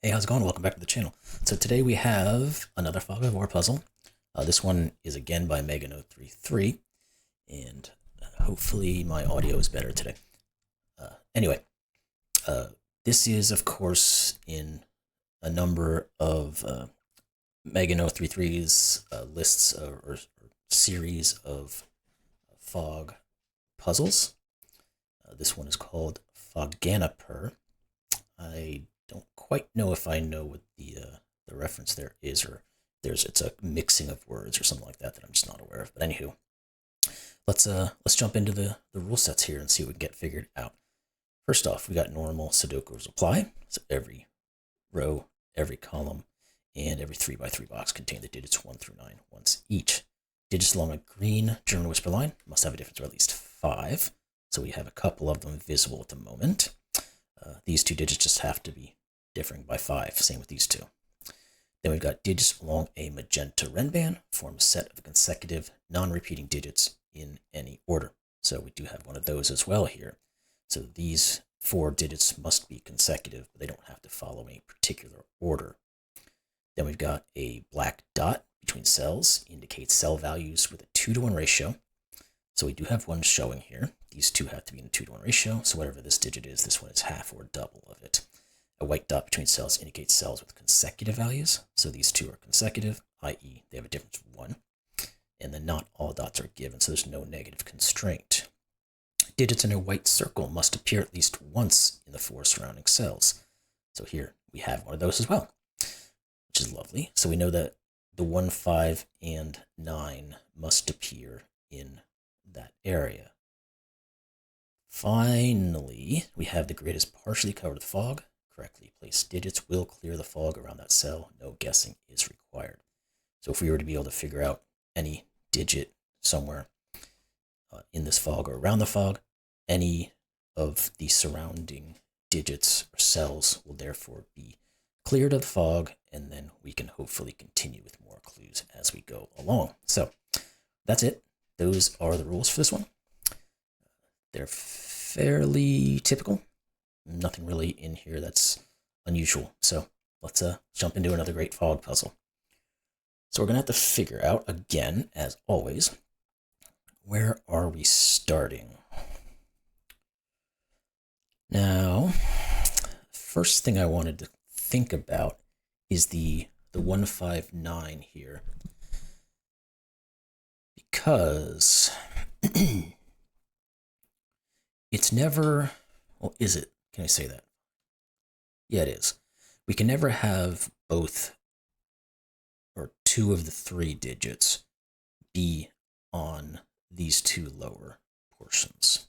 Hey, how's it going? Welcome back to the channel. So today we have another Fog of War puzzle. This one is again by Megano33, and hopefully my audio is better today. Anyway, this is of course in a number of Megano33's lists or series of fog puzzles. This one is called Foganapur. I don't quite know if I know what the reference there is, or it's a mixing of words or something like that I'm just not aware of. But anywho, let's jump into the rule sets here and see what we can get figured out. First off, we got normal Sudoku apply. So every row, every column, and every 3x3 box contain the digits 1 through 9 once each. Digits along a green German whisper line must have a difference of at least 5. So we have a couple of them visible at the moment. These two digits just have to be differing by 5. Same with these two. Then we've got digits along a magenta Renban form a set of consecutive non-repeating digits in any order. So we do have one of those as well here. So these 4 digits must be consecutive, but they don't have to follow any particular order. Then we've got a black dot between cells, indicates cell values with a 2-to-1 ratio. So we do have one showing here. These two have to be in a 2-to-1 ratio, so whatever this digit is, this one is half or double of it. A white dot between cells indicates cells with consecutive values, so these two are consecutive, i.e. they have a difference of 1. And then not all dots are given, so there's no negative constraint. Digits in a white circle must appear at least once in the 4 surrounding cells. So here we have one of those as well, which is lovely. So we know that the 1, 5, and 9 must appear in that area. Finally, we have the grid is partially covered with fog. Correctly placed digits will clear the fog around that cell. No guessing is required. So if we were to be able to figure out any digit somewhere in this fog or around the fog, any of the surrounding digits or cells will therefore be cleared of the fog, and then we can hopefully continue with more clues as we go along. So that's it. Those are the rules for this one. They're fairly typical. Nothing really in here that's unusual. So let's jump into another great fog puzzle. So we're going to have to figure out, again, as always, where are we starting? Now, first thing I wanted to think about is the 159 here. Because it's never, well, is it? Can I say that? Yeah, it is. We can never have both or 2 of the 3 digits be on these 2 lower portions.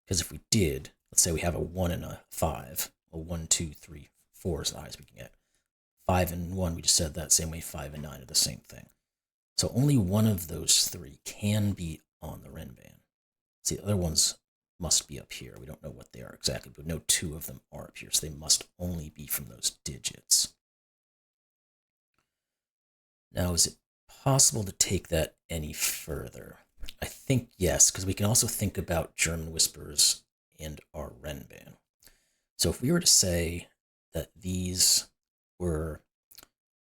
Because if we did, let's say we have a 1 and a 5, a 1, 2, 3, 4 is the highest we can get. 5 and 1, we just said that same way 5 and 9 are the same thing. So only one of those 3 can be on the Renban. See, the other ones must be up here. We don't know what they are exactly, but we know 2 of them are up here, so they must only be from those digits. Now, is it possible to take that any further? I think yes, because we can also think about German whispers and our Renban. So if we were to say that these were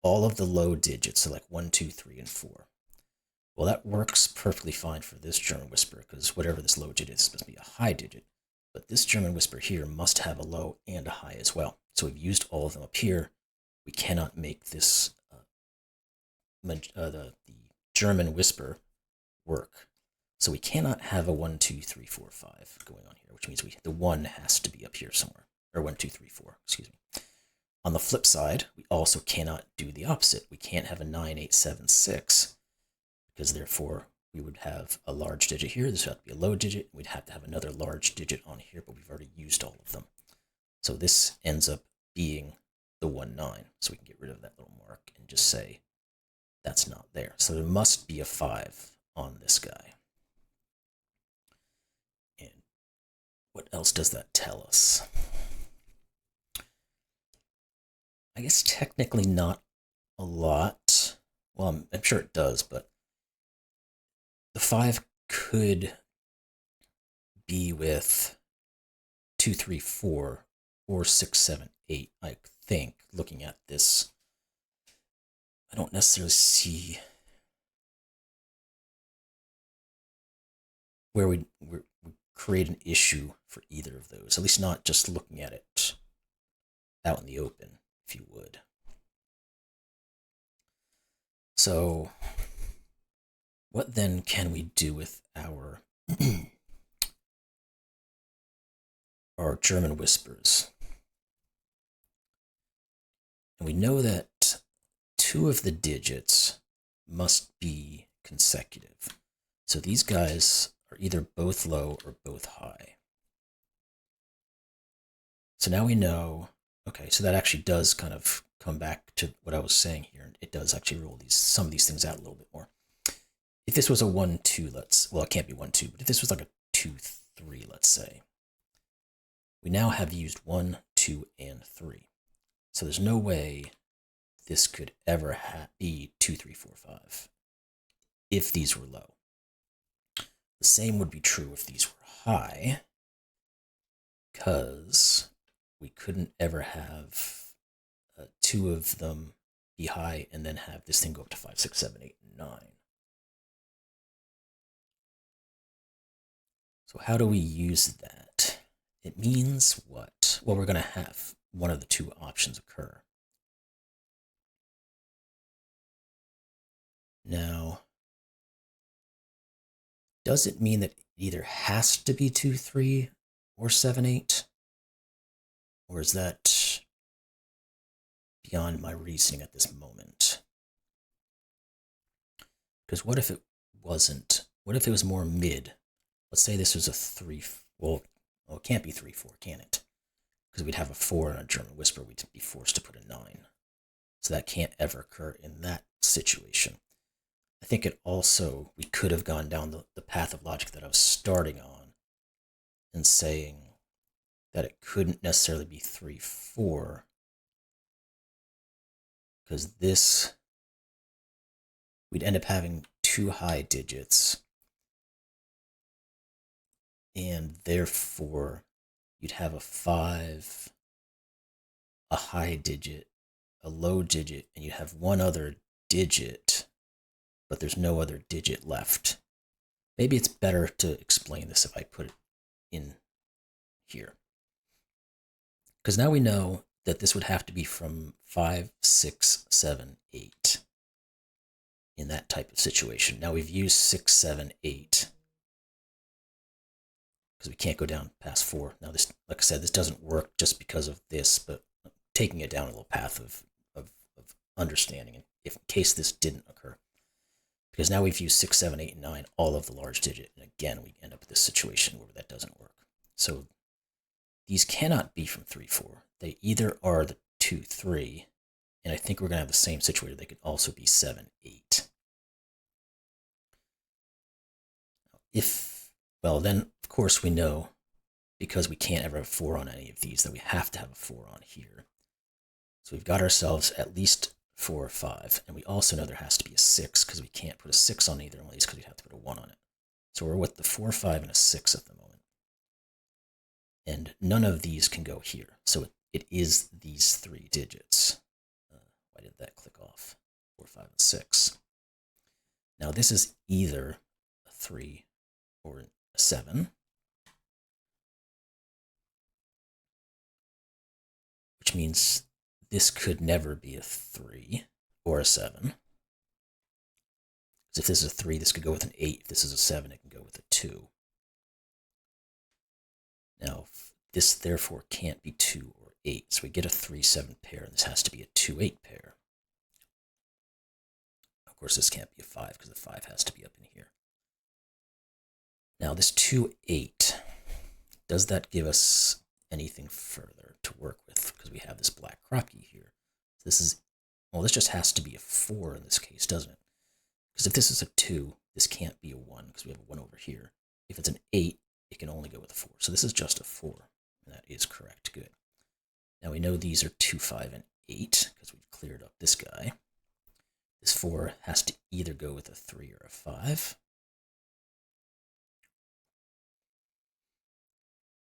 all of the low digits, so like 1, 2, 3, and 4. Well, that works perfectly fine for this German whisper, because whatever this low digit is supposed to be a high digit. But this German whisper here must have a low and a high as well. So we've used all of them up here. We cannot make this the German whisper work. So we cannot have a 1, 2, 3, 4, 5 going on here, which means the 1 has to be up here somewhere. Or 1, 2, 3, 4, excuse me. On the flip side, we also cannot do the opposite. We can't have a 9, 8, 7, 6, because therefore we would have a large digit here. This would have to be a low digit. We'd have to have another large digit on here, but we've already used all of them. So this ends up being the 1, 9. So we can get rid of that little mark and just say that's not there. So there must be a 5 on this guy. And what else does that tell us? I guess technically not a lot. Well, I'm sure it does, but the 5 could be with 2, 3, 4, or 6, 7, 8, I think, this, I don't necessarily see where we create an issue for either of those, at least not just looking at it out in the open, if you would. So what then can we do with our our German whispers? And we know that 2 of the digits must be consecutive. So these guys are either both low or both high. So now we know, okay, so that actually does kind of come back to what I was saying here. It does actually roll some of these things out a little bit more. If this was a 1, 2, well, it can't be 1, 2, but if this was like a 2, 3, let's say, we now have used 1, 2, and 3. So there's no way this could ever be 2, 3, 4, 5 if these were low. The same would be true if these were high, because we couldn't ever have 2 of them be high and then have this thing go up to 5, 6, 7, 8, and 9. So how do we use that? It means what? Well, we're going to have one of the 2 options occur. Now, does it mean that it either has to be 2, 3 or 7, 8? Or is that beyond my reasoning at this moment? Because what if it wasn't? What if it was more mid? Let's say this was a 3, well, it can't be 3, 4, can it? Because we'd have a 4 in a German whisper, we'd be forced to put a 9. So that can't ever occur in that situation. I think it also, we could have gone down the path of logic that I was starting on and saying that it couldn't necessarily be 3, 4, because this, we'd end up having 2 high digits, and therefore you'd have a 5, a high digit, a low digit, and you'd have one other digit, but there's no other digit left. Maybe it's better to explain this if I put it in here. Because now we know that this would have to be from 5, 6, 7, 8 in that type of situation. Now we've used 6, 7, 8 because we can't go down past 4. Now this, like I said, this doesn't work just because of this, but taking it down a little path of understanding if in case this didn't occur. Because now we've used 6, 7, 8, and 9, all of the large digit, and again we end up with this situation where that doesn't work. So these cannot be from 3, 4. They either are the 2, 3, and I think we're going to have the same situation. They could also be 7, 8. Well, then, of course, we know, because we can't ever have 4 on any of these, that we have to have a 4 on here. So we've got ourselves at least 4 or 5, and we also know there has to be a 6, because we can't put a 6 on either one of these, because we'd have to put a 1 on it. So we're with the 4, 5, and a 6 at the moment. And none of these can go here. So it is these 3 digits. Why did that click off? 4, 5, and 6. Now this is either a 3 or a 7. Which means this could never be a 3 or a 7. Because if this is a 3, this could go with an 8. If this is a 7, it can go with a 2. Now, this therefore can't be 2 or 8. So we get a 3, 7 pair, and this has to be a 2, 8 pair. Of course, this can't be a 5, because the 5 has to be up in here. Now, this 2, 8, does that give us anything further to work with? Because we have this black Kropki here. This is, well, this just has to be a 4 in this case, doesn't it? Because if this is a 2, this can't be a 1, because we have a 1 over here. If it's an 8, it can only go with a 4. So this is just a 4. And that is correct. Good. Now we know these are 2, 5, and 8, because we've cleared up this guy. This 4 has to either go with a 3 or a 5.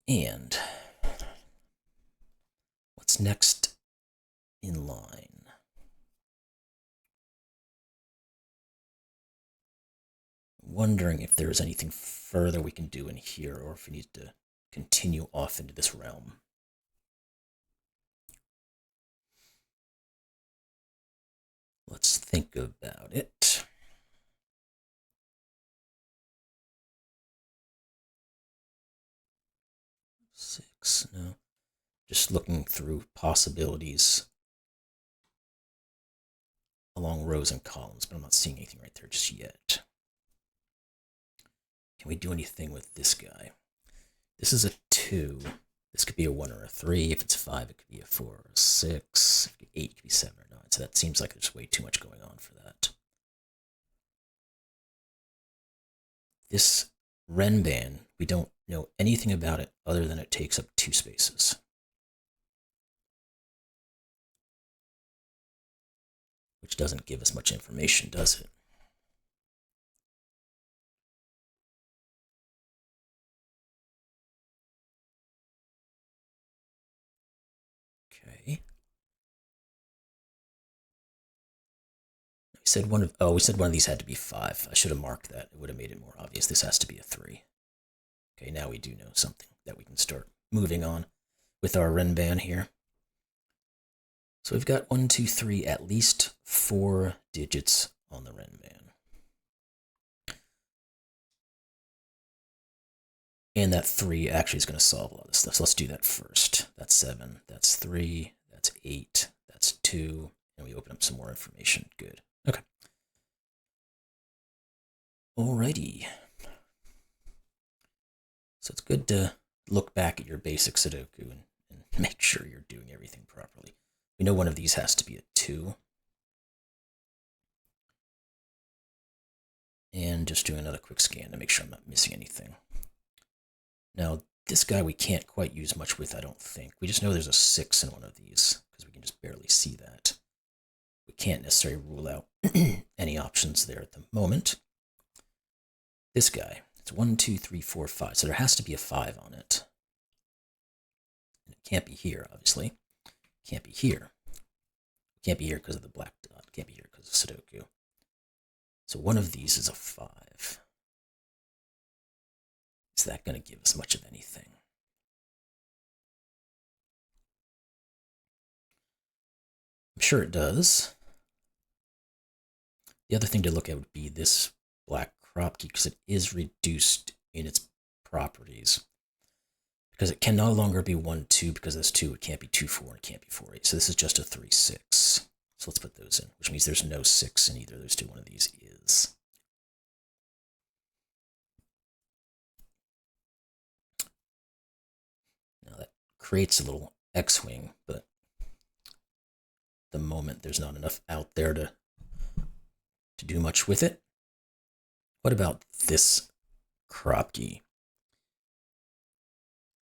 And what's next in line? wondering if there's anything further we can do in here, or if we need to continue off into this realm. Let's think about it. Six, no. Just looking through possibilities along rows and columns, but I'm not seeing anything right there just yet. Can we do anything with this guy? This is a 2. This could be a 1 or a 3. If it's 5, it could be a 4 or a 6. If it's 8, it could be 7 or 9. So that seems like there's way too much going on for that. This Renban, we don't know anything about it other than it takes up 2 spaces. Which doesn't give us much information, does it? Okay. We said one of these had to be 5. I should have marked that. It would have made it more obvious. This has to be a 3. Okay, now we do know something that we can start moving on with our Renban here. So we've got 1, 2, 3, at least 4 digits on the Renban. And that 3 actually is going to solve a lot of this stuff. So let's do that first. That's 7, that's 3, that's 8, that's 2, and we open up some more information. Good. Okay. Alrighty. So it's good to look back at your basic Sudoku and make sure you're doing everything properly. We know one of these has to be a 2. And just doing another quick scan to make sure I'm not missing anything. Now, this guy we can't quite use much with, I don't think. We just know there's a 6 in one of these, because we can just barely see that. We can't necessarily rule out any options there at the moment. This guy, it's 1, 2, 3, 4, 5, so there has to be a 5 on it. And it can't be here, obviously. It can't be here. It can't be here because of the black dot. It can't be here because of Sudoku. So one of these is a 5. Is that going to give us much of anything? I'm sure it does. The other thing to look at would be this black Kropki, because it is reduced in its properties. Because it can no longer be 1, 2, because this 2, it can't be 2, 4, and it can't be 4, 8. So this is just a 3, 6. So let's put those in, which means there's no 6 in either of those two. One of these is. Now that creates a little X-wing, but at the moment there's not enough out there to do much with it. What about this Kropki?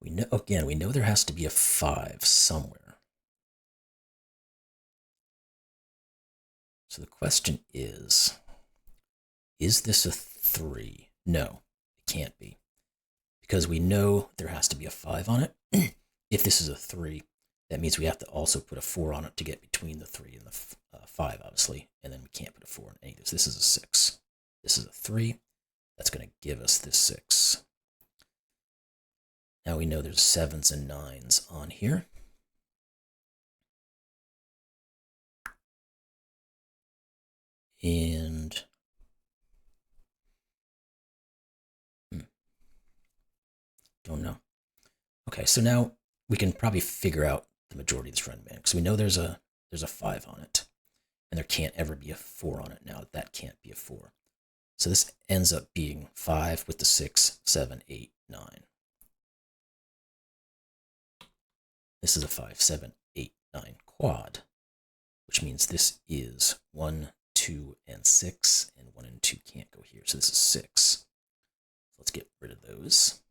We know, again, we know there has to be a 5 somewhere. So the question is this a 3? No, it can't be. Because we know there has to be a 5 on it. If this is a 3, that means we have to also put a 4 on it to get between the 3 and the 5, obviously. And then we can't put a 4 on any of this. This is a 6. This is a 3. That's going to give us this 6. Now we know there's 7s and 9s on here. And don't know. Okay, so now we can probably figure out the majority of this Renban, because we know there's a 5 on it, and there can't ever be a 4 on it now. That can't be a 4. So this ends up being 5 with the 6, 7, 8, 9. This is a 5, 7, 8, 9 quad, which means this is 1, 2, and 6, and 1 and 2 can't go here. So this is 6. Let's get rid of those.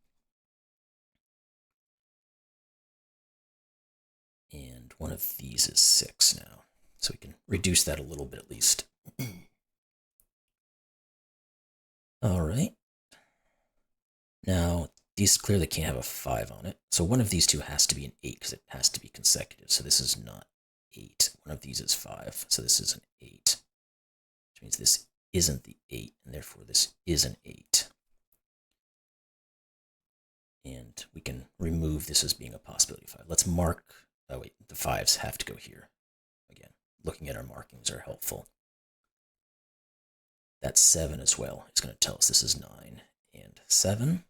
And one of these is 6 now. So we can reduce that a little bit at least. All right. Now, these clearly can't have a 5 on it. So one of these two has to be an 8 because it has to be consecutive. So this is not 8. One of these is 5. So this is an 8. Which means this isn't the 8, and therefore this is an 8. And we can remove this as being a possibility 5. Let's mark, oh wait, the 5s have to go here. Again, looking at our markings are helpful. That's 7 as well. It's going to tell us this is 9 and 7.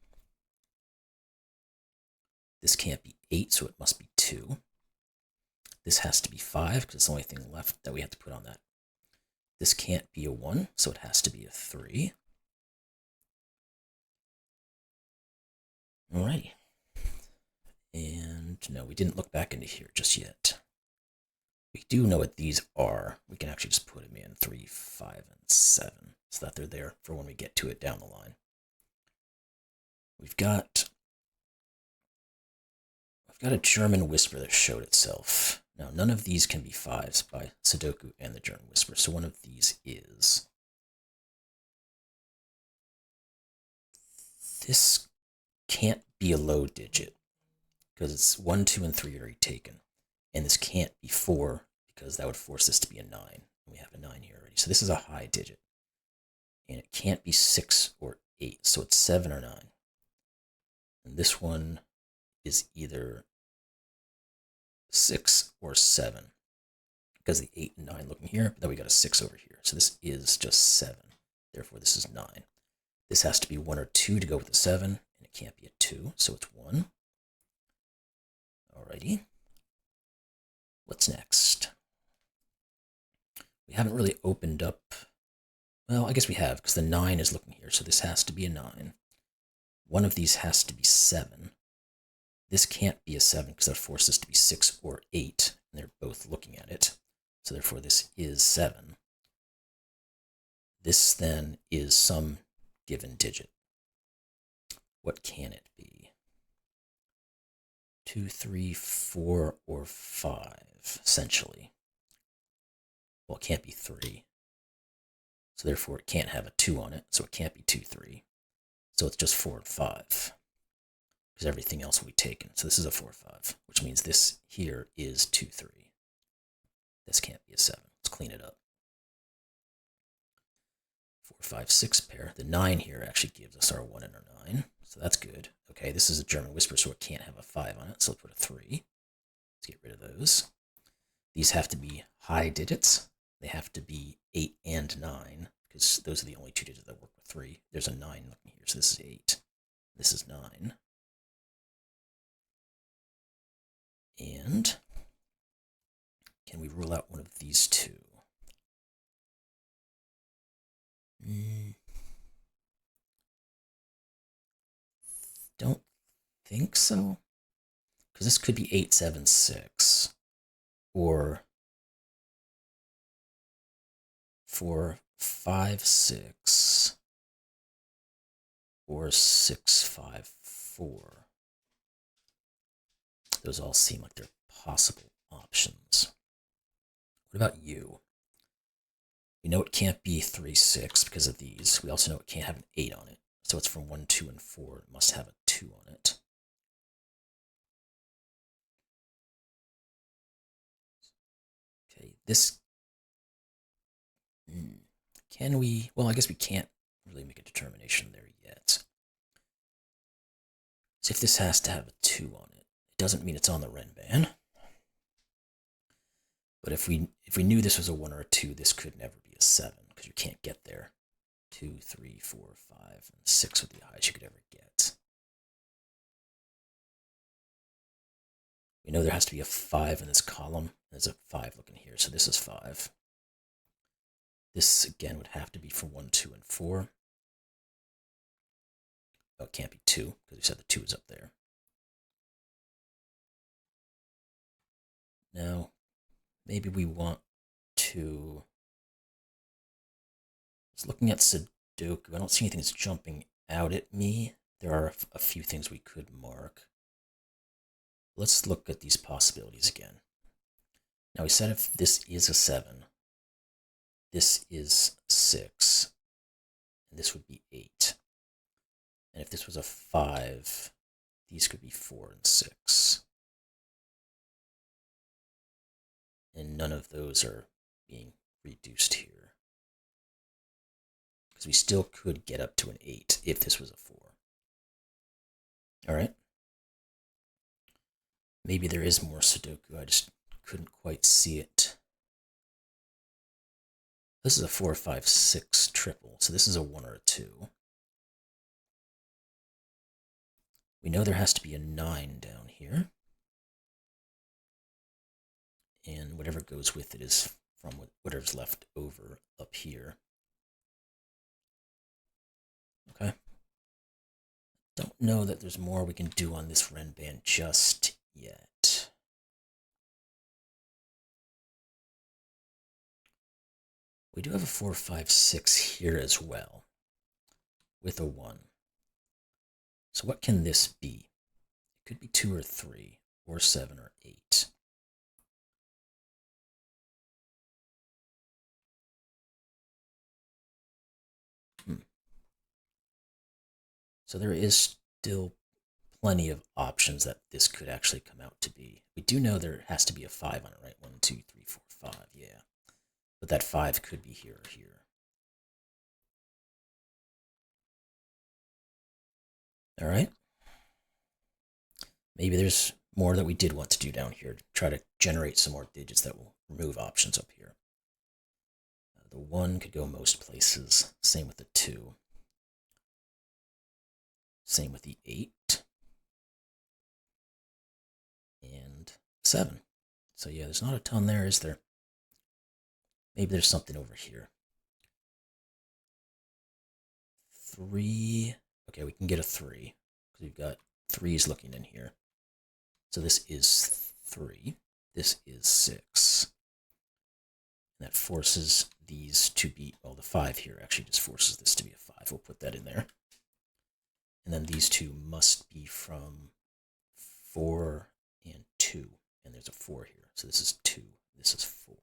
This can't be 8, so it must be 2. This has to be 5, because it's the only thing left that we have to put on that. This can't be a 1, so it has to be a 3. Alrighty. And no, we didn't look back into here just yet. We do know what these are. We can actually just put them in 3, 5, and 7, so that they're there for when we get to it down the line. We've got a German whisper that showed itself. Now, none of these can be 5s by Sudoku and the German whisper, so one of these is. This can't be a low digit, because it's 1, 2, and 3 are already taken. And this can't be 4, because that would force this to be a 9. We have a 9 here already. So this is a high digit. And it can't be 6 or 8, so it's 7 or 9. And this one is either 6 or 7, because the 8 and 9 looking here, but then we got a 6 over here. So this is just 7. Therefore, this is 9. This has to be 1 or 2 to go with the 7, and it can't be a 2, so it's 1. Alrighty. What's next? We haven't really opened up. Well, I guess we have, because the 9 is looking here, so this has to be a 9. One of these has to be 7. This can't be a 7, because that forces this to be 6 or 8, and they're both looking at it. So therefore, this is 7. This then is some given digit. What can it be? 2, 3, 4, or 5, essentially. Well, it can't be 3. So therefore, it can't have a 2 on it, so it can't be 2, 3. So it's just 4 and 5, because everything else will be taken. So this is a 4, 5, which means this here is 2, 3. This can't be a 7. Let's clean it up. 4, 5, 6 pair. The 9 here actually gives us our 1 and our 9, so that's good. Okay, this is a German whisper, so it can't have a 5 on it, so let's put a 3. Let's get rid of those. These have to be high digits. They have to be 8 and 9, because those are the only 2 digits that work with 3. There's a 9 looking here, so this is 8. This is 9. And can we rule out one of these 2? Don't think so, because this could be 8, 7, 6, or 4, 5, 6, or 6, 5, 4. Those all seem like they're possible options. What about you? We know it can't be 3, 6 because of these. We also know it can't have an 8 on it. So it's from 1, 2, and 4. It must have a 2 on it. Okay, this... Can we... Well, I guess we can't really make a determination there yet. So if this has to have a 2 on it, it doesn't mean it's on the Renban. But if we knew this was a 1 or a 2, this could never be a 7, because you can't get there. 2, 3, 4, 5, and 6 would be the highest you could ever get. We know there has to be a 5 in this column. There's a 5 looking here, so this is 5. This, again, would have to be for 1, 2, and 4. Oh, it can't be 2, because we said the 2 is up there. Now, maybe we want to... I was looking at Sudoku. I don't see anything that's jumping out at me. There are a few things we could mark. Let's look at these possibilities again. Now, we said if this is a 7, this is 6, and this would be 8. And if this was a 5, these could be 4 and 6. And none of those are being reduced here. because we still could get up to an 8 if this was a 4. All right. Maybe there is more Sudoku. I just couldn't quite see it. This is a 4, 5, 6 triple, so this is a 1 or a 2. We know there has to be a 9 down here. And whatever goes with it is from whatever's left over up here. Okay. Don't know that there's more we can do on this Renban just yet. We do have a 4, 5, 6 here as well, with a 1. So what can this be? It could be 2 or 3, or 7 or 8. So there is still plenty of options that this could actually come out to be. We do know there has to be a 5 on it, right? 1, 2, 3, 4, 5, yeah. But that 5 could be here or here. All right. Maybe there's more that we did want to do down here to try to generate some more digits that will remove options up here. The 1 could go most places. Same with the 2. Same with the 8. And 7. So yeah, there's not a ton there, is there? Maybe there's something over here. 3. Okay, we can get a 3. Because we've got 3s looking in here. So this is 3. This is 6. And that forces these to be, well, the 5 here actually just forces this to be a 5. We'll put that in there. And then these 2 must be from 4 and 2. And there's a 4 here. So this is 2. This is 4.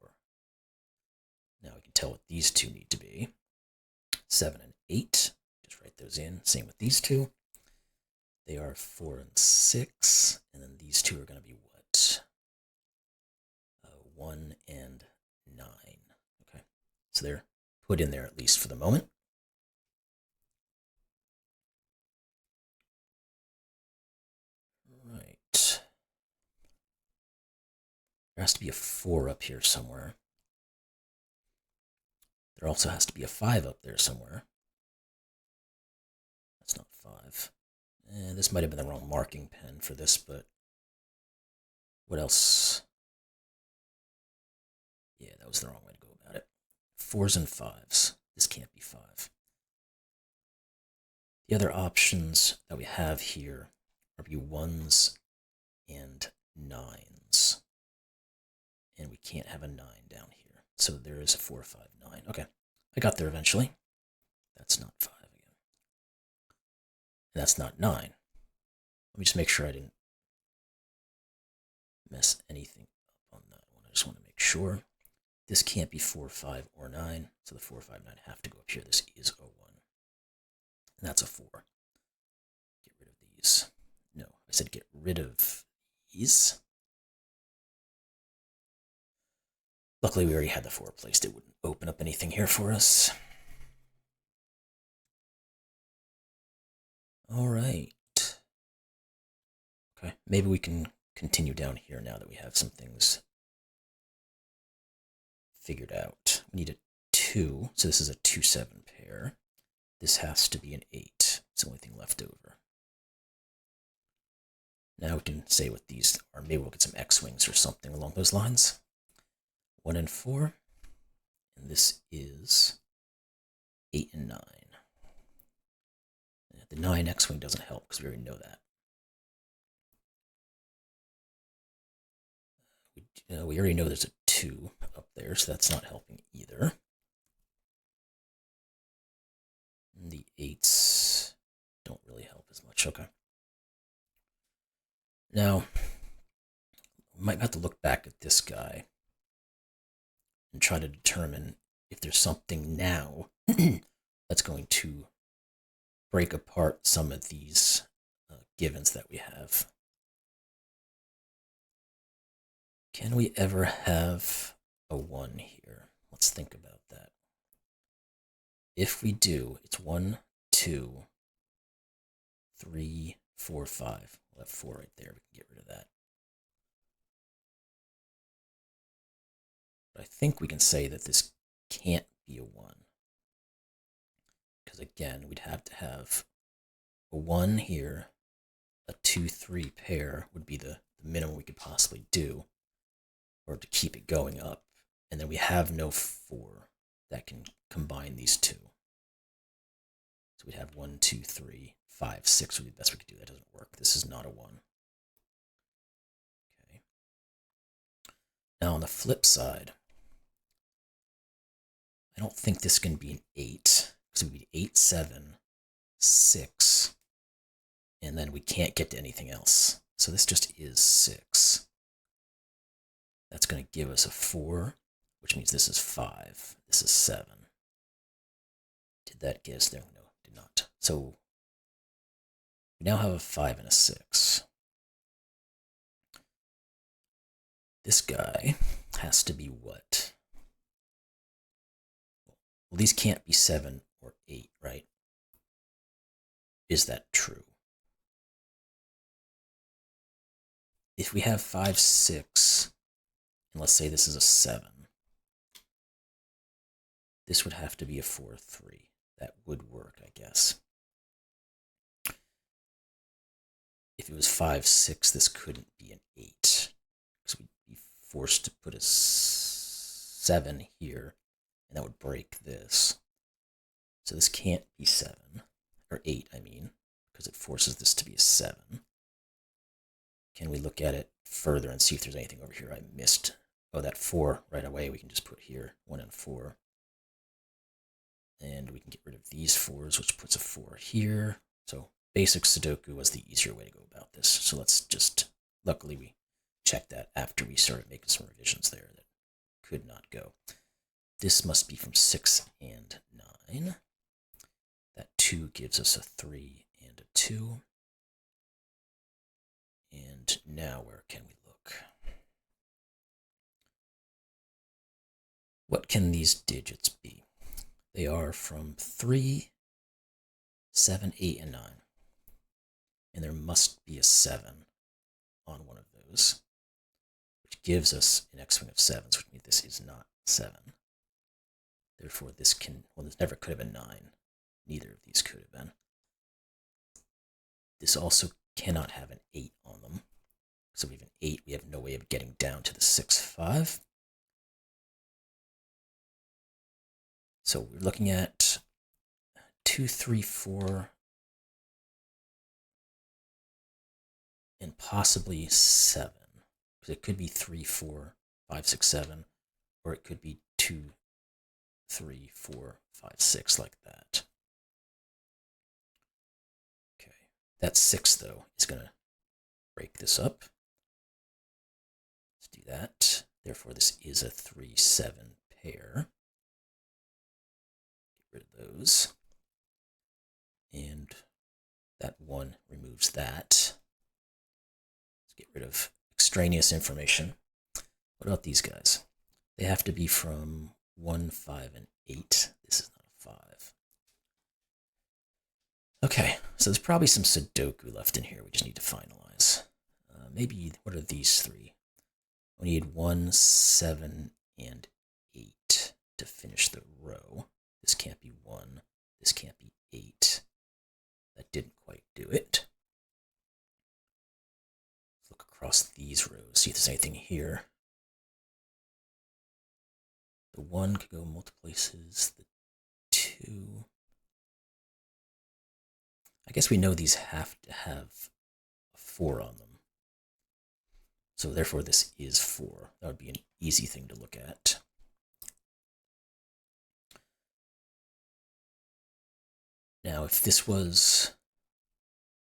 Now we can tell what these 2 need to be. 7 and 8. Just write those in. Same with these 2. They are 4 and 6. And then these 2 are going to be what? 1 and 9. Okay. So they're put in there at least for the moment. Right. There has to be a 4 up here somewhere. There also has to be a 5 up there somewhere. That's not 5. And this might have been the wrong marking pen for this, but what else? Yeah, that was the wrong way to go about it. 4s and 5s. This can't be 5. The other options that we have here are be 1s and 9s. And we can't have a 9 down here. So there is a 4, 5, 9. Okay, I got there eventually. That's not 5 again. And that's not 9. Let me just make sure I didn't mess anything up on that one. I just want to make sure. This can't be 4, 5, or 9. So the 4, 5, 9 have to go up here. This is a 1. And that's a 4. Get rid of these. No, I said get rid of these. Luckily, we already had the 4 placed. It wouldn't open up anything here for us. All right. Okay, maybe we can continue down here now that we have some things figured out. We need a 2, so this is a 2, 7 pair. This has to be an 8. It's the only thing left over. Now we can say what these are. Maybe we'll get some X-wings or something along those lines. 1 and 4. And this is 8 and 9. The 9 X-wing doesn't help because we already know that. We already know there's a 2 up there, so that's not helping either. And the 8s don't really help as much. Okay. Now, we might have to look back at this guy and try to determine if there's something now that's going to break apart some of these givens that we have. Can we ever have a 1 here? Let's think about that. if we do, it's 1, 2, 3, 4, 5. We'll have 4 right there. We can get rid of that. But I think we can say that this can't be a 1. Because again, we'd have to have a 1 here, a 2, 3 pair would be the minimum we could possibly do, or to keep it going up. And then we have no 4 that can combine these two. So we'd have 1, 2, 3, 5, 6 would be the best we could do. That doesn't work. This is not a 1. Okay. Now on the flip side, I don't think this can be an 8, because it would be 8, 7, 6, and then we can't get to anything else. So this just is 6. That's going to give us a 4, which means this is 5. This is 7. Did that get us there? No, it did not. So we now have a 5 and a 6. This guy has to be what? Well, these can't be 7 or 8, right? Is that true? If we have 5, 6, and let's say this is a 7, this would have to be a 4, 3. That would work, I guess. If it was 5, 6, this couldn't be an 8, because we'd be forced to put a 7 here, and that would break this. So this can't be 7, or 8, I mean, because it forces this to be a 7. Can we look at it further and see if there's anything over here I missed? Oh, that 4 right away we can just put here, 1 and 4. And we can get rid of these 4s, which puts a 4 here. So basic Sudoku was the easier way to go about this. So let's just, luckily we checked that after we started making some revisions there that could not go. This must be from 6 and 9. That 2 gives us a 3 and a 2. And now where can we look? What can these digits be? They are from 3, 7, 8, and 9. And there must be a 7 on one of those, which gives us an x-wing of 7s, which means this is not 7. Therefore, this can, well, this never could have been 9. Neither of these could have been. This also cannot have an 8 on them. So we have an 8, we have no way of getting down to the 6, 5. So we're looking at 2, 3, 4, and possibly 7. Because it could be 3, 4, 5, 6, 7, or it could be 2, 3, 4, 5, 6, like that. Okay, that 6, though, is going to break this up. Let's do that. Therefore, this is a 3, 7 pair. Get rid of those. And that 1 removes that. Let's get rid of extraneous information. What about these guys? They have to be from 1, 5, and 8. This is not a 5. Okay, so there's probably some Sudoku left in here we just need to finalize. Maybe, what are these 3? We need 1, 7, and 8 to finish the row. This can't be 1. This can't be 8. That didn't quite do it. Let's look across these rows, see if there's anything here. The 1 could go multiple places. The 2. I guess we know these have to have a 4 on them. So therefore this is 4. That would be an easy thing to look at. Now if this was,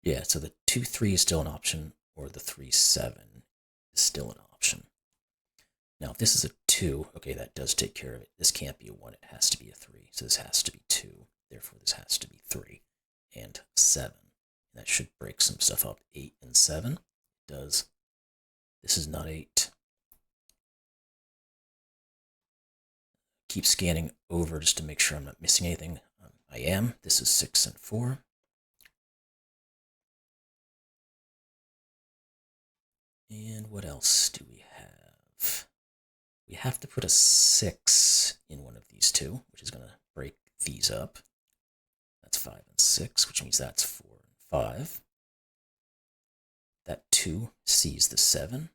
yeah, so the 2, 3 is still an option, or the 3, 7 is still an option. Now if this is a 2, okay, that does take care of it. This can't be a 1, it has to be a 3. So this has to be 2, therefore this has to be 3 and 7. And that should break some stuff up. 8 and 7, it does. This is not 8. Keep scanning over just to make sure I'm not missing anything. I am. This is 6 and 4. And what else do we have? We have to put a 6 in one of these two, which is going to break these up. That's 5 and 6, which means that's 4 and 5. That 2 sees the 7.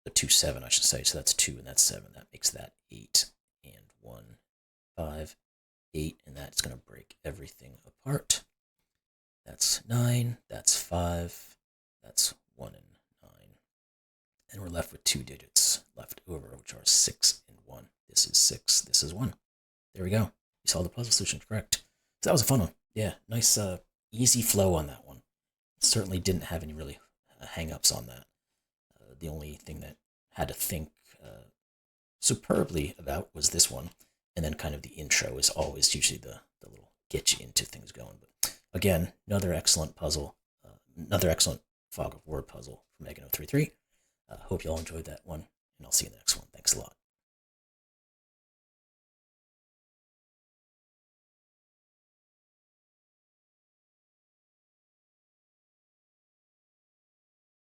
The 2, 7, I should say. So that's 2 and that's 7. That makes that 8 and 1, 5, 8. And that's going to break everything apart. That's 9. That's 5. That's 1 and 9. And we're left with 2 digits left over, which are 6 and 1. This is 6. This is 1. There we go. You saw the puzzle solution correct. So that was a fun one. Yeah, nice, easy flow on that one. Certainly didn't have any really hang-ups on that. The only thing that had to think superbly about was this one, and then kind of the intro is always usually the little get you into things going. But again, another excellent puzzle, another excellent Fog of War puzzle from Megan033. Hope you all enjoyed that one, and I'll see you in the next one. Thanks a lot.